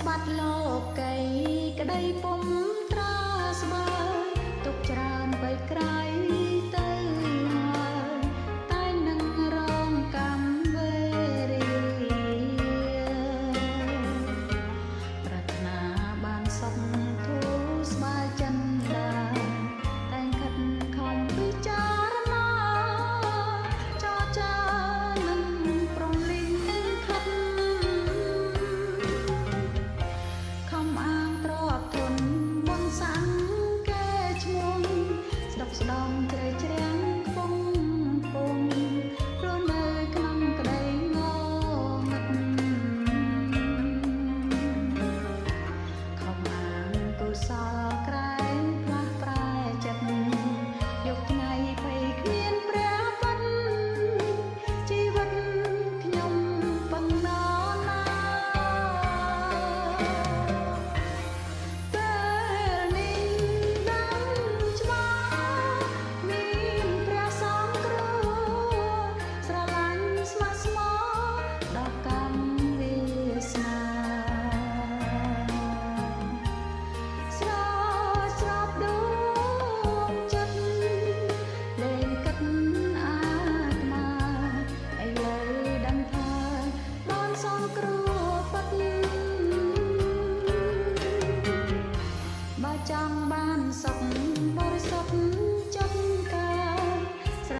បាត់លោកីក្តីពុំត្រាស្បើយទុកច្រើនបីក្រៃទៅហើយតែនឹងរងកម្មវេរីប្រាថ្នាបានសុខធូរស្បើយចិនដាតែងខិតខំពិចារណាចរចានឹងព្រមលីងខិតខំអាងទ្របធនមុនសាំងគេឈ្មោះស្ដុកស្ដំជ្រៃជ្រាំងខ្ពង់ពងព្រោះនៅក្នុងក្តីងងឹតខំអាងកុសលក្រែងផ្លាស់ប្រែចិត្តយកថ្ងៃភ័យគ្មានព្រះពិតជីវិតខ្ញុំបង្ណណាពេលនេះដឹងច្បាស់មានព្រះសង្ឃគ្រូស្រឡាញ់ស្មោះស្មោះដល់កម្មវាសនាស្រស់ស្របដួងចិត្តលែងគិតអាត្មាឥឡូវដឹងថាបានសង្គ្រោះពិតបើចង់បានសុខ